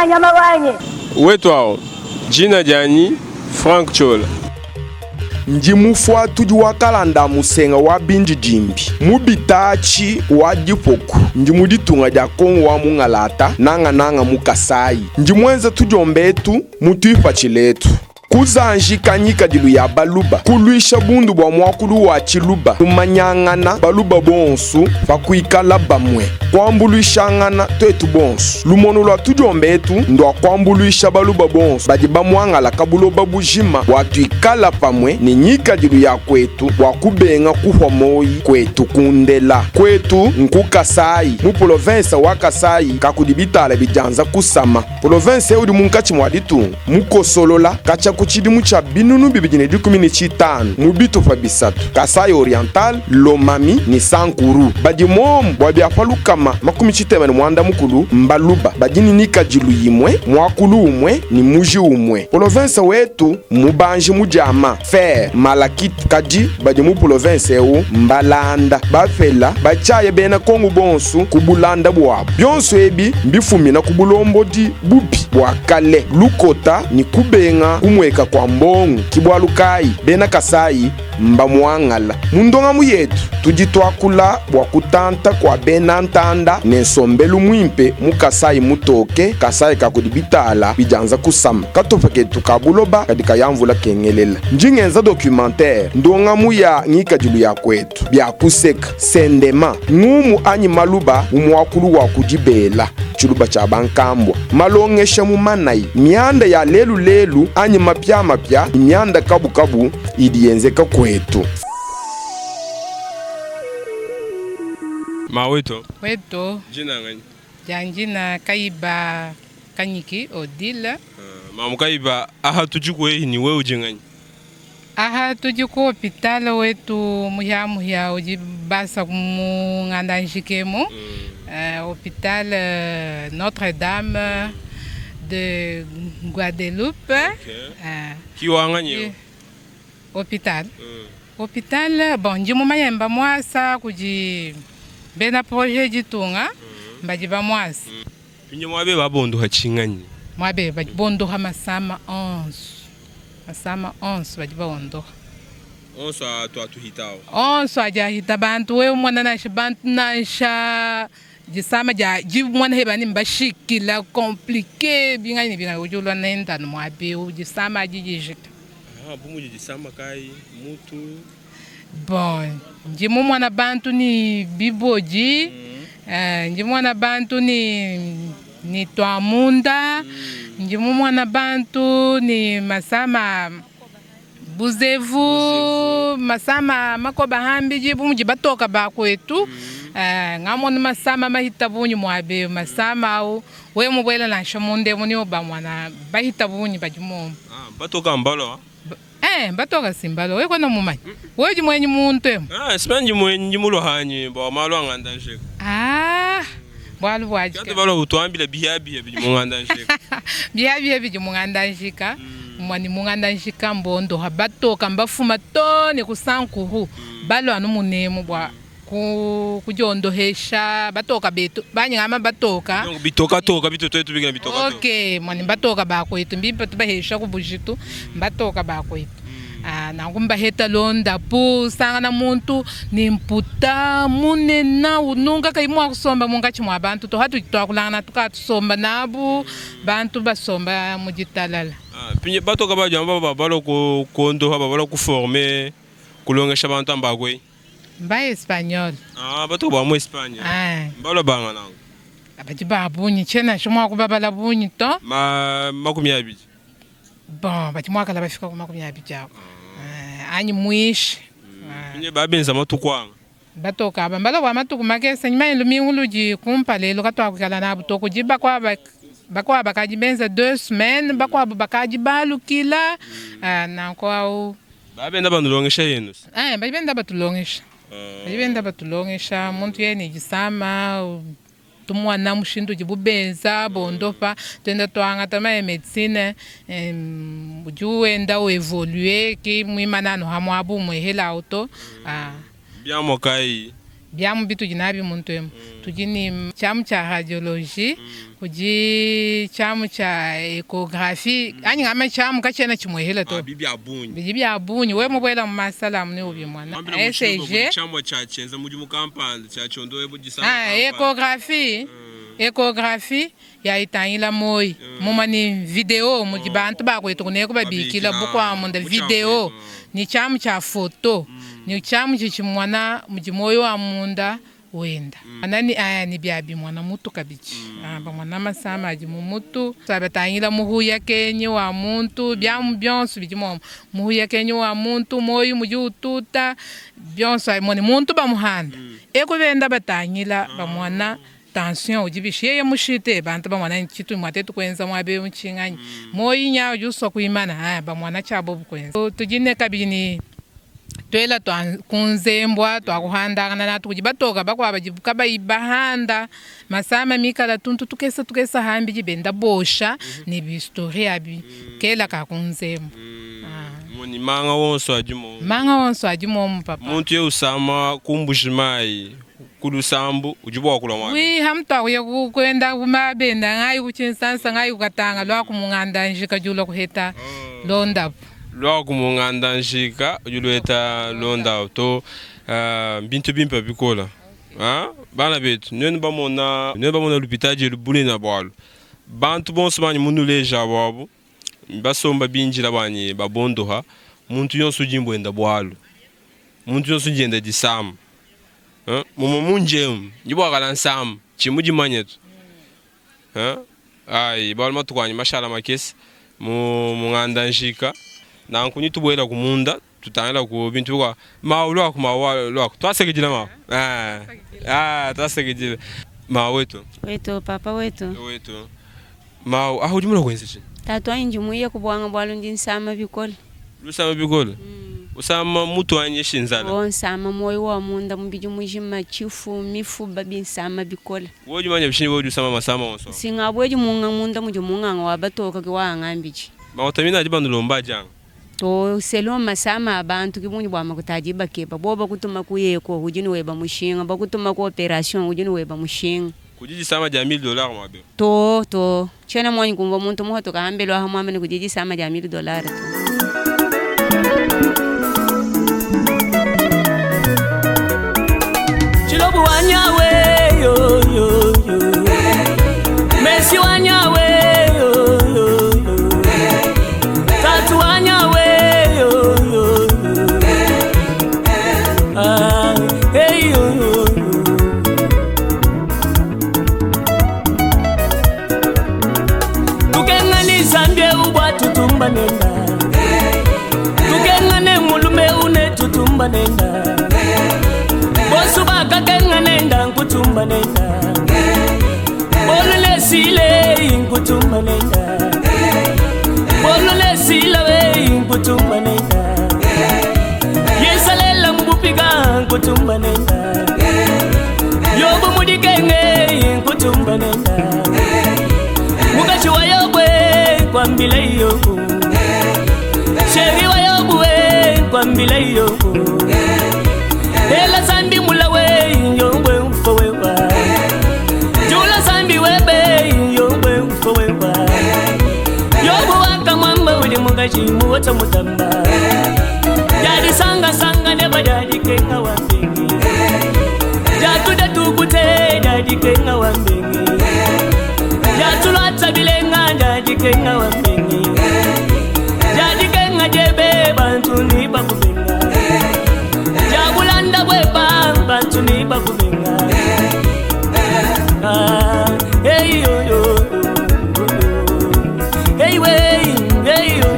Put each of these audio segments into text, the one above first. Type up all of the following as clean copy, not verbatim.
nyama wanye. Wetwao, jina jani Frank Chola. Njimufwa tuji wakalanda musenga wa binji jimbi. Mubitachi wa dipoku. Njimuditunga ja kongo wa mungalata nanga mu KASAI. Njimwenza tujombetu mutuipa chiletu. Kuzanjika nyika dilu ya baluba. Kuluisha bundu bwa mwakulu wa chiluba. Tumanyangana baluba bonsu fakuikala bamwe. Kwambuluisha ngana twetu bonsu. Lumono lwa tujombetu ndo kwambuluisha baluba bonsu. Badi bamwangala kabulo babujima. Watuikala pamwe ni nyika dilu ya kwetu. Wakubenga kuhomoi kwetu kundela. Kwetu nku KASAI. Mu province wa KASAI kakudibitala bijanza kusama. Province udi munkachi mwaditu. Mukosolola kacha kuchidimu cha binunu bibijine dikumini chitanu mubito fa bisatu. KASAI Oriental, Lomami ni Sankuru. Badi momu wabi afalukama makumi chitemani mwanda mukulu mbaluba. Badini nika jilu yimwe, mwakulu umwe ni muji umwe. Province wetu mubanji mujama, fer, malakit kaji badi mu province eu mbalanda. Bafela, bachaye bena kongu bonsu kubulanda bwabo. Byonsu ebi mbifumina kubulombo di bubi wakale. Lukota ni kubenga kumweka kwa mbongu kibwalukai bena KASAI mba muangala. Mundonga muyetu tujitwakula bwakutanta kwa bena ntanda nensombelu mwimpe mu KASAI mutoke KASAI kakudibitala bijanza kusama katofeketu kabuloba kadika yamvula kengelela. Njingenza documentaire ndonga muya ngika julu ya kwetu bya kuseka sendema ngumu anyi maluba umwakulu wa kujibela chuluba cha bankambwa malongesha mumanai mianda ya lelu anyi mapya mianda kabu idienzeka kwetu. Maweto. Weto. Jina ngani? Janjina Kaiba Kanyiki Odila. Mamukaiba aha tujikwe ni wewe ujingani. Aha tujiko hospital wetu muya ujibasa mu Ngandajikemo. Hôpital Notre-Dame de Guadeloupe. Okay. Kiwanga nyo? Hôpital. Hôpital, bon, ndimu mayemba mwasa kuji bena projet jitunga, mbaji ba mwasa. Pinye mwabe babondo hachingani? Mwabe babondo ha masama 11. Masama 11 baji babondo. 11 atuhitao? 11 ajahita bantu, we mwana nasha bantu nasha DISAMA jibu mwana hebani mbashikila compliqué binga ujulwa nenda mwabe DISAMA ajijishika. Bumu DISAMA kai mutu. Bon, njimu mwana bantu ni biboji, njimu mwana bantu ni Twamunda, njimu mwana bantu ni masama buzevu, masama makoba hambi jibu mjibatoka bakwetu. Ngamoni masama mahitabunyi mwabe masama au we mubwela na shamunde muni oba mwana bahitabunyi bajumo. Batoka mbalo? Batoka simbalo we kono mumanyi. We jimwenyi muntu. Simanyi mwenyi mulo hanyi ba malo Ngandajika. Bwalu bwaji. Kati balo utwambila bihabi bijumo Ngandajika. Bihabi bijumo Ngandajika. Mwani Ngandajika mbondo habatoka mbafuma toni kusankuru. Balo anu munemu bwa kujondohesha batoka betu banyama batoka bitoka bitoto bigana bitoka. Okay, mwani batoka bakwetu mbimpa tubahesha kubujitu batoka bakwetu. Nangumba heta londa pu sanga muntu nimputa munena ununga kaimwa kusomba mungachi mwa bantu to hatu twakulana tukatusomba nabu bantu basomba mujitalala. Pinye batoka bajamba babalo kondo babalo kuformer kulongesha bantu ambagwe. Mba Espanyol. Bato ba mu Espanya. Mbalo banga nango. Abati ba bunyi chena shomwa kubabala bunyi to. Makumi abiji. Bon, bati mwaka la bafika ku makumi abiji awo. Anyi mwishi. Pinye babenza matukwanga. Batoka mbalo ba matuku makesa nyima luminguluji kumpalelo katwa kukala na butoko jiba bakwa bakajibenza 2 semaines bakwa bakajibalu kila na kwa babenda bandulongesha yenu. Babenda batulongesha. Babenda batulongesha muntu yene DISAMA tumwana mushindu jibubenza bondopa tenda twanga tama medicine ujuenda o evoluer ki mwimanano hamwabu mwehela auto. Biamo kai Biamu bitu jinabi muntu emu. Tujini chamu cha radiologie, kuji chamu cha ekografi. Ani ngame chamu kachena chimwehela to. Bibi abunyi. We mubwela masala mne ubi mwana. SG. Chamu cha chenza mujimu kampanda cha chondo ebu disama. Ekografi ya itanyila moi. Muma ni video mujibantu bako itukuneko babikila bukwa munda video. Ni chamu cha foto. Ni chamu chichimwana mujimoyo wa munda wenda. Anani aya ni biabi mwana mutu kabichi. Ba mwana masama ajimu mutu. Sabatanyila muhuya kenye wa muntu. Biamu bionsu bijimo. Muhuya kenye wa muntu. Moyu muju ututa. Bionsu ay mwani muntu ba muhanda. Eko venda batanyila ba mwana tension ujibishiye ya mushite. Bantu ba mwana nchitu mwatetu kwenza mwabe mchinganyi. Moyu nya ujuso kuimana. Ba mwana chabo kwenza. Tujine kabini twela kunzembwa twakuhandana na tukujibatoka bakwa bajibuka bayibahanda masama mikala tuntu tukesa hambi jibenda bosha ni bistoria bi kela ka kunzembwa moni manga wonso ajimo papa muntu ye usama Kujiminyi kulusambu ujibwa kula mwana wi hamtwa kwenda kumabenda ngai kuchinsansa ngai kukatanga lwa kumungandajika jula kuheta londa lwa kumungandajika ujuleta londa to bintu bimpa bikola bana betu nene bamona Lupitadi lubule na bwalo bantu bonso bani munu leja bwabo basomba binjira bani babondoha muntu yonso jimbo enda bwalo muntu yonso jenda disama mumu munjem jibwa kala nsam chimuji manyetu ai balma tukwani mashala makesi mu Ngandajika na nkuni tubwela kumunda tutangela ku bintu kwa maulu kwa maulu twasekejila twasekejila wetu papa wetu aho jumla kwenze chi tatu anjumuye kubwanga bwalo ndinsama bikola lusama bikola usama mutu anye shinzala nsama moyo wa munda mbiju mujima chifu mifu babinsama bikola woju manya bishini woju sama masama wonso singabweju munga munda muju munga wabatoka kwa ngambiji maotamina ajibandu lomba jang to selo masama abantu kimunyi bwa makutajiba kepa boba kutuma kuyeko hujini weba mushinga bakutuma ko operation hujini weba mushinga kujiji sama ja $1000 mabe to chena mwanyi kumva muntu muhato kahambelwa hamwame ni kujiji sama ja $1000 to Chilobu wanyawe yo Messi wanyawe yo Tatu wanyawe yo hey yo Tukengani Zambia ubwa tutumba nenda Tukengane mulume une tutumba nenda Bosuba kakenga nenda nkutumba nenda Bolule sile nkutumba nenda Bolule sile we nkutumba nenda Yesalela mbupiga nkutumba nenda Yobu mudikenge nkutumba nenda Mukachi wa yobwe kwa mbile yobu Sheri wa yobwe kwa mbile yobu Ela zambi mulawe yongwe mfowewa Jula zambi webe yongwe mfowewa Yobu waka mwamba uli mugaji muwata mutamba Jadi sanga neba dadi kenga wambengi Jatuda tukute dadi kenga wambengi Jatulata bilenga dadi kenga wambengi Jadi kenga jebe bantu ni bakubenga Jagulanda weba bantu ni bakubenga hey yo hey we hey yo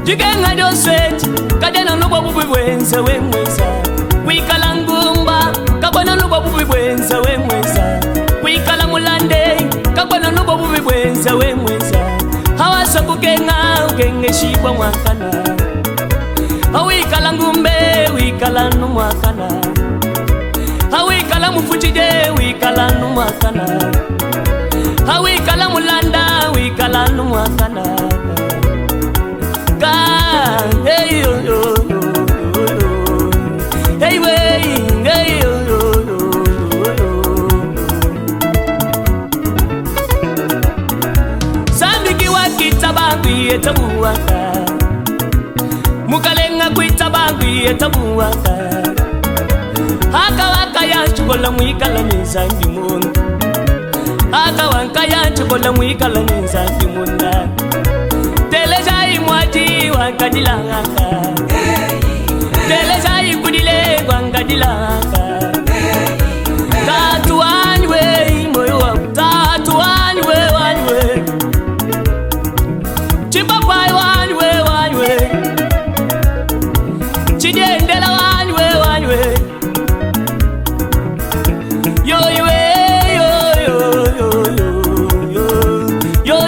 Jigenga do sweat kadena no babu bwenza wemweza kwikala ngumba kabona no babu bwenza wemweza kwikala mulande kabona no babu bwenza wemweza Hawasa kukenga ukenge shibwa mwakana Hawikala ngumbe wikala numwakana Hawikala mufutide wikala numwakana Hawikala mulanda wikala numwakana hey yo yo hey way hey yo yo Sambiki wakitabangu yetabuwaka Mukalenga kwitabangu yetabuwaka Haka waka ya chukola mwikala nizangi mundu Haka waka ya chukola mwikala nizangi munda Telejai mwati wankadilanga Telejai kudile wankadilanga Tatu anwe moyo wa tatu anwe wanwe Chipapai wanwe Chidendela wanwe Yo yo yo yo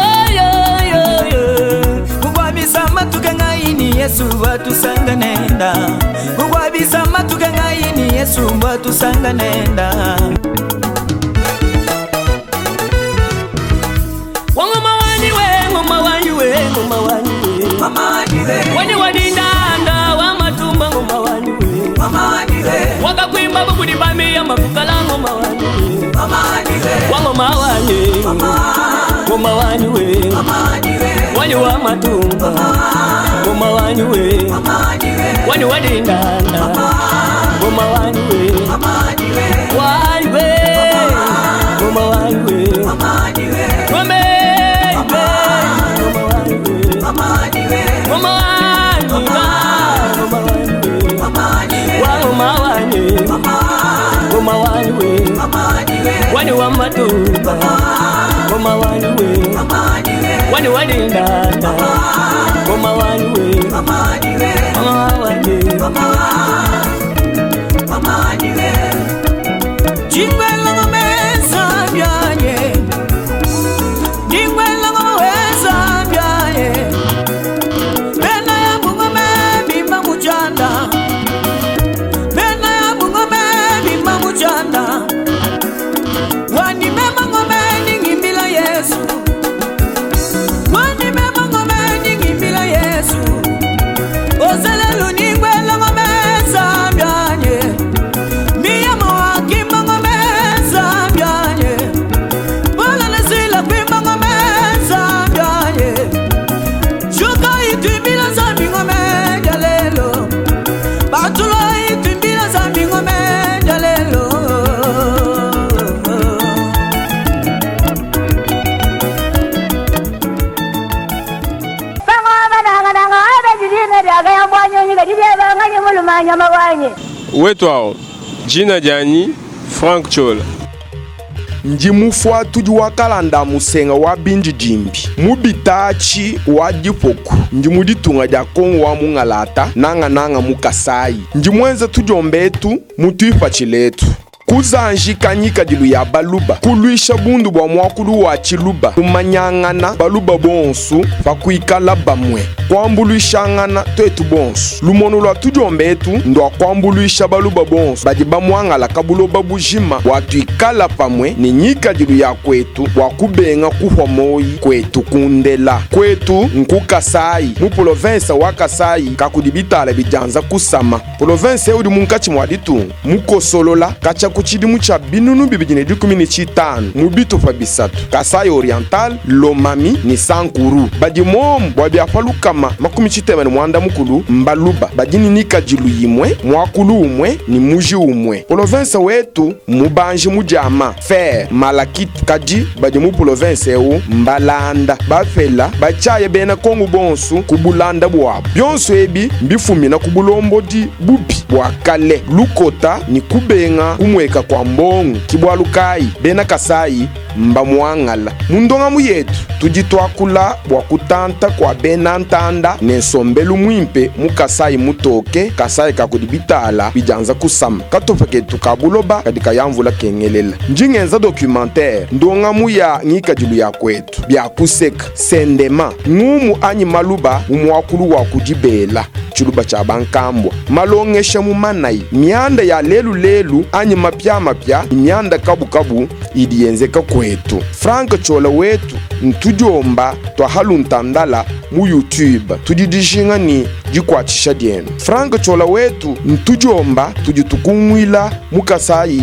yo yo Kugwabisa matuka ngaini Yesu watusanga nenda Kugwabisa matuka ngaini Yesu watusanga nenda Wangoma waniwe Wani wadindanda wa matumba ngoma waniwe Wakakwimba bukudibami ya mafukala ngoma waniwe Wangoma waniwe Ngoma waniwe Wani wa matumba Ngoma waniwe Wani wadindanda Ngoma waniwe Waniwe Ngoma waniwe Ngome Wani wa matumba Ngoma waniwe Wani wadindanda Ngoma waniwe Jingwela ngomeza byanye Jingwela ngomeza byanye Bena ya bungome bimba mujanda Bena ya bungome bimba mujanda Wani mema ngome ningimbila Yesu Wani mema ngome ningimbila Yesu Ozelelu ningwela ngome zambyanye Miya mawakimba ngome zambyanye Wala nesila kwimba ngome zambyanye Shuka ituimbila zambi ngome jalelo Batulo ituimbila zambi ngome jalelo Wetu hao jina jani Frank Chola Njimufwa tuji wakalanda musenga wa binji jimbi Mubitachi wa dipoku Njimuditunga ja kongo wa mungalata Nanga mu KASAI Njimwenza tujombetu mutuipa chiletu Kuzanjika nyika dilu ya baluba Kuluisha bundu bwa mwakulu wa chiluba Kumanyangana baluba bonsu Fakuikala bamwe Kwambuluishangana twetu bonsu Lumono lwa tujombetu Ndwa kwambuluisha baluba bonsu Badi bamwangala kabulo babujima Watuikala pamwe Ni nyika dilu ya kwetu Wakubenga kuhomoi Kwetu kundela Kwetu nku KASAI Mu province wa KASAI Kakudibitala bijanza kusama Province udi munkachi mwaditu Mukosolola Kacha kuchidimu cha binunu bibijine dikumini chitanu Mubito fabisatu KASAI Oriental Lomami ni Sankuru Badi momu wabiafalu kama makumi chitema ni mwanda mukulu Mbaluba Badini nika jilu yimwe Mwakulu umwe ni muji umwe Province wetu mubanji mujama Fer Malakit Kaji Badi mu province u Mbalanda Bafela Bachaye bena kongu bonsu Kubulanda bwabo Byonsu ebi mbifumina kubulombo di bubi Wakale Lukota ni kubenga kumweka kwa mbongu Kibwalukai bena KASAI mbamwangala Mundonga muyetu tujitwakula wakutanta kwa bena ntanda Nensombelu mwimpe mu KASAI mutoke KASAI kakudibitala bijanza kusama Katofeketu kabuloba kadika yamvula kengelela Njingenza documentaire ndonga muya ngika jilu ya kwetu Bia kuseka sendema Ngumu anyi maluba umwakulu wakujibela Chuluba cha bankambwa Malongesha mumanai Mianda ya lelu anyi mapya Mianda kabu idienzeka kwetu Frank Chola wetu ntujomba twa haluntandala mu YouTube tudidishinga ni jikwatisha dienu Frank chola wetu ntujomba tujitukumwila mu KASAI